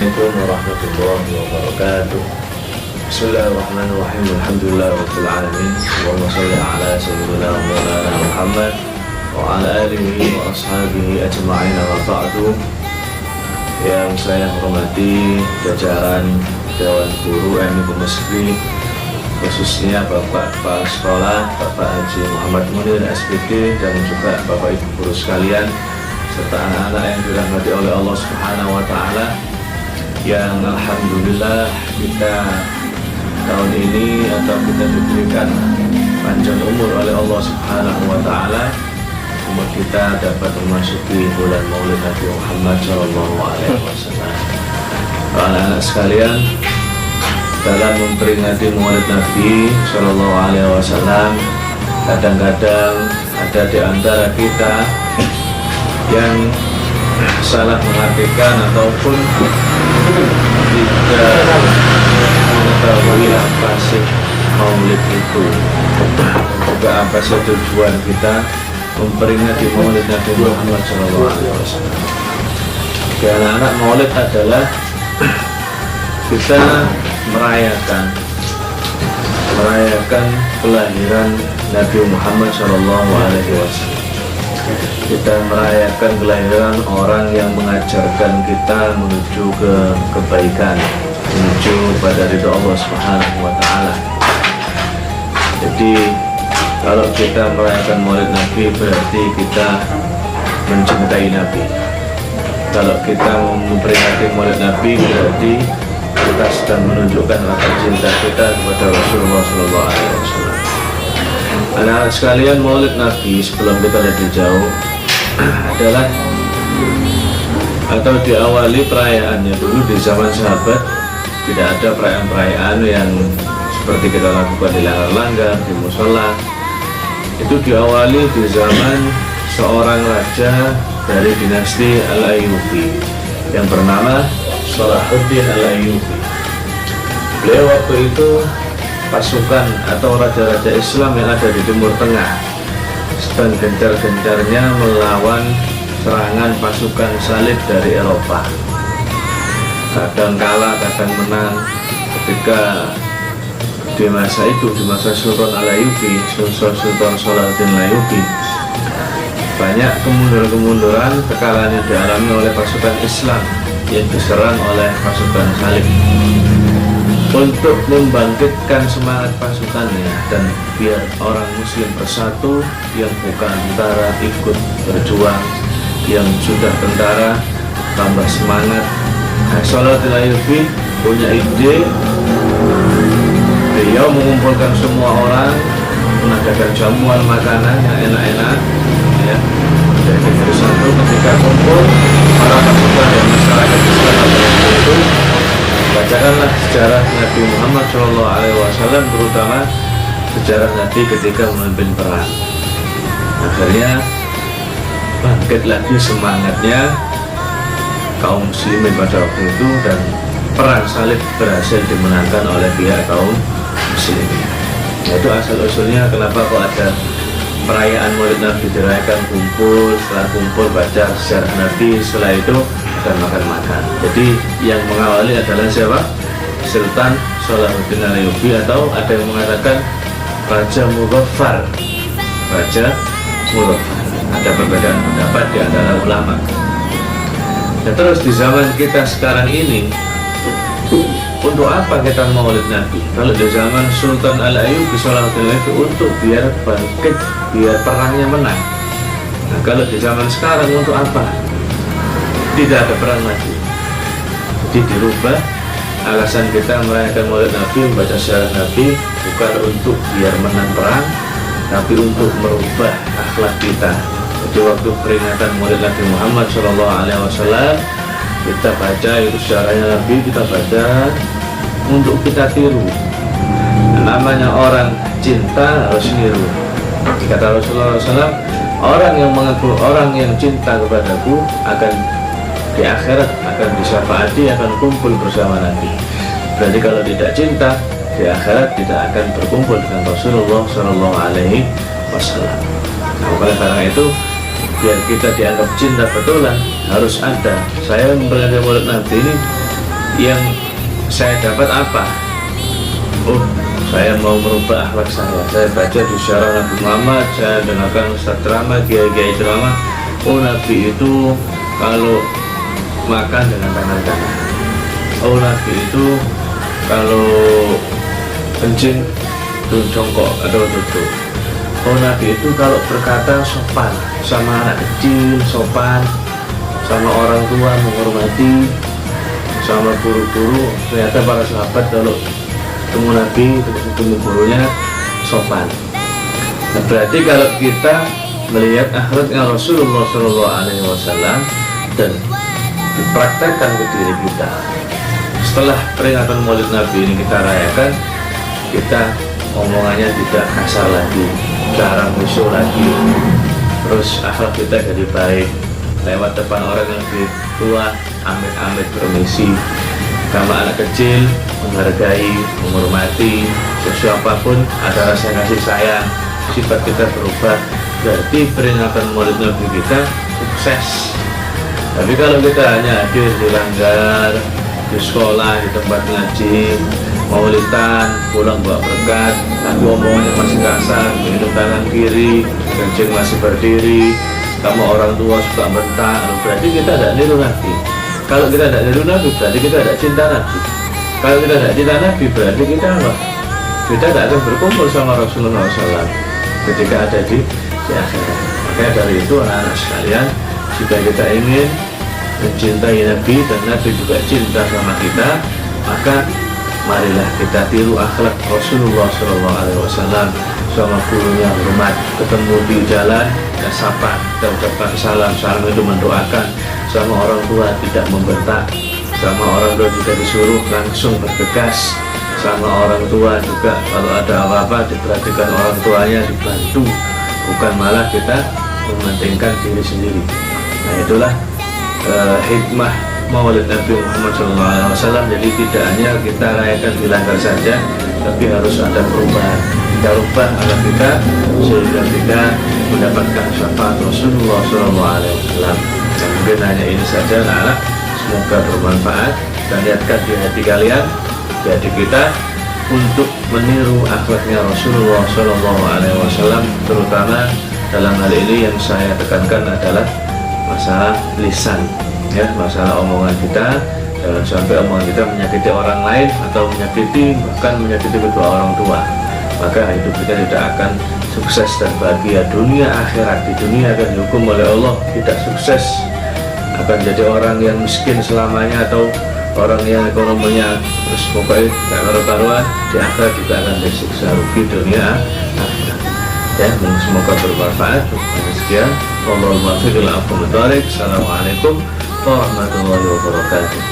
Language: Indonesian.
Assalamualaikum warahmatullahi wabarakatuh. Bismillahirrahmanirrahim. Alhamdulillah rabbil alamin. Allahumma shalli ala sayyidina wa maulana Muhammad wa ala alihi wa ashabihi ajma'in wa ba'du. Yang saya hormati jajaran Dewan Guru MI Mesri, khususnya Bapak Kepala Sekolah Bapak Haji Muhammad Munir SPD, dan juga Bapak Ibu guru sekalian serta anak-anak yang dirahmati oleh Allah Subhanahu wa taala, yang alhamdulillah kita tahun ini atau kita diberikan panjang umur oleh Allah Subhanahu wa taala, umur kita dapat memasuki bulan Maulid Nabi Muhammad sallallahu alaihi wasallam. Anak-anak sekalian, dalam memperingati Maulid Nabi sallallahu alaihi wasallam, kadang-kadang ada di antara kita yang salah mengartikan ataupun tidak mengetahui apa sih Maulid itu, dan juga apa sih tujuan kita memperingati Maulid Nabi Muhammad SAW. Karena anak Maulid adalah kita merayakan kelahiran Nabi Muhammad SAW. Kita merayakan kelahiran orang yang mengajarkan kita menuju ke kebaikan, menuju pada ridho Allah Subhanahu wa taala. Jadi kalau kita merayakan Maulid Nabi berarti kita mencintai Nabi. Kalau kita memperingati Maulid Nabi berarti kita sedang menunjukkan rasa cinta kita kepada Rasulullah SAW. Anak-anak sekalian, Maulid Nabi sebelum kita lebih jauh adalah atau diawali perayaannya dulu di zaman sahabat. Tidak ada perayaan-perayaan yang seperti kita lakukan di langgar-langgar, di musola. Itu diawali di zaman seorang raja dari dinasti Al-Ayyubi yang bernama Salahuddin Al-Ayyubi. Beliau waktu itu pasukan atau raja-raja Islam yang ada di Timur Tengah sedang gencar-gencarnya melawan serangan pasukan salib dari Eropa. Kadang kalah, kadang menang. Ketika di masa itu, di masa Sultan Al-Ayyubi, Sultan Salahuddin Al-Ayyubi, banyak kemunduran-kemunduran, kekalahan yang dialami oleh pasukan Islam yang diserang oleh pasukan salib. Untuk membangkitkan semangat pasukannya dan biar orang muslim bersatu, yang bukan tentara ikut berjuang, yang sudah tentara tambah semangat. Salahuddin Al-Ayyubi punya ide. Beliau mengumpulkan semua orang, mengadakan jamuan makanan yang enak-enak, ya. Jadi satu ketika kumpul para pasukan dan masyarakat Islam itu, bacakanlah sejarah Nabi Muhammad SAW, terutama sejarah Nabi ketika memimpin perang. Akhirnya bangkit lagi semangatnya kaum muslimin pada waktu itu, dan perang salib berhasil dimenangkan oleh pihak kaum muslimin. Itu asal-usulnya kenapa kok ada perayaan Maulid Nabi dirayakan, kumpul, setelah kumpul baca sejarah Nabi, setelah itu dan makan-makan. Jadi yang mengawali adalah siapa? Sultan Salahuddin Al-Ayyubi, atau ada yang mengatakan Raja Muzaffar. Raja Muzaffar. Ada perbedaan pendapat di antara ulama. Dan terus di zaman kita sekarang ini, untuk apa kita Maulid Nabi? Kalau di zaman Sultan Al-Ayyubi Salahuddin Al-Ayyubi untuk biar bangkit, biar perangnya menang. Nah, kalau di zaman sekarang untuk apa? Tidak ada perang lagi. Jadi dirubah, alasan kita merayakan Maulid Nabi, membaca sejarah Nabi, bukan untuk biar menang perang, tapi untuk merubah akhlak kita. Jadi waktu peringatan Maulid Nabi Muhammad SAW, kita baca itu sejarahnya Nabi, kita baca untuk kita tiru. Namanya orang cinta harus niru. Kata Rasulullah SAW, orang yang mengaku, orang yang cinta kepadaku akan di akhirat akan disyafaati, akan kumpul bersama Nabi. Berarti kalau tidak cinta, di akhirat tidak akan berkumpul dengan Rasulullah SAW. Nah, oleh karena itu, biar kita dianggap cinta betulan, harus ada. Saya memperingati Maulid Nabi ini yang saya dapat apa? Oh, saya mau merubah akhlak saya baca di syarah Nabi Muhammad, saya dengarkan Ustaz Ceramah, kiai-kiai ceramah. Oh, Nabi itu kalau makan dengan tangan kanan. Oh, Nabi itu kalau kencing jongkok atau duduk. Oh, Nabi itu kalau berkata sopan sama anak kecil, sopan sama orang tua, menghormati, sama guru-guru. Ternyata para sahabat kalau ketemu Nabi, ketemu gurunya sopan. Nah, berarti kalau kita melihat akhlaknya Rasulullah SAW dan dipraktekkan ke diri kita, setelah peringatan Maulid Nabi ini kita rayakan, kita omongannya tidak kasar lagi, jarang musuh lagi, terus akhlak kita jadi baik. Lewat depan orang yang lebih tua, amit-amit permisi. Sama anak kecil, menghargai, menghormati, siapapun ada rasa kasih sayang, sifat kita berubah. Berarti peringatan Maulid Nabi kita sukses. Tapi kalau kita hanya hadir di langgar, di sekolah, di tempat ngaji, maulidan, pulang bawa berkat, tapi omongannya masih kasar, minum tangan kiri, kencing masih berdiri, sama orang tua suka bentak, berarti kita tidak niru Nabi. Kalau kita tidak niru Nabi, berarti kita tidak cinta Nabi. Kalau kita tidak cinta Nabi, berarti kita apa? Kita tidak akan berkumpul sama Rasulullah SAW ketika ada di akhirat. Makanya dari itu anak-anak sekalian, jika kita ingin mencintai Nabi dan Nabi juga cinta sama kita, maka marilah kita tiru akhlak Rasulullah SAW. Sama gurunya hormat, ketemu di jalan kita sapa, kita ucapkan salam. Salam itu mendoakan. Sama orang tua tidak membentak, sama orang tua juga disuruh langsung bergegas. Sama orang tua juga kalau ada apa-apa diperhatikan orang tuanya, dibantu, bukan malah kita mementingkan diri sendiri. Nah, itulah hikmah Maulid Nabi Muhammad SAW. Jadi tidak hanya kita rayakan di langgar saja, tapi harus ada perubahan. Kita rubah akhlak kita sehingga kita mendapatkan syafaat Rasulullah SAW. Dan mungkin hanya ini saja anak-anak, semoga bermanfaat dan lihatkan di hati kalian, di hati kita, untuk meniru akhlaknya Rasulullah SAW, terutama dalam hal ini yang saya tekankan adalah masalah lisan, ya, masalah omongan kita. Jangan sampai omongan kita menyakiti orang lain atau menyakiti, bahkan menyakiti kedua orang tua, maka hidup kita tidak akan sukses dan bahagia dunia akhirat. Di dunia akan dihukum oleh Allah tidak sukses, akan jadi orang yang miskin selamanya atau orang yang ekonominya terus pokoknya tidak karu-karuan. Di akhirat juga akan disiksa, rugi dunia akhirat. Ya, semoga bermanfaat. Sekian, Assalamualaikum warahmatullahi wabarakatuh.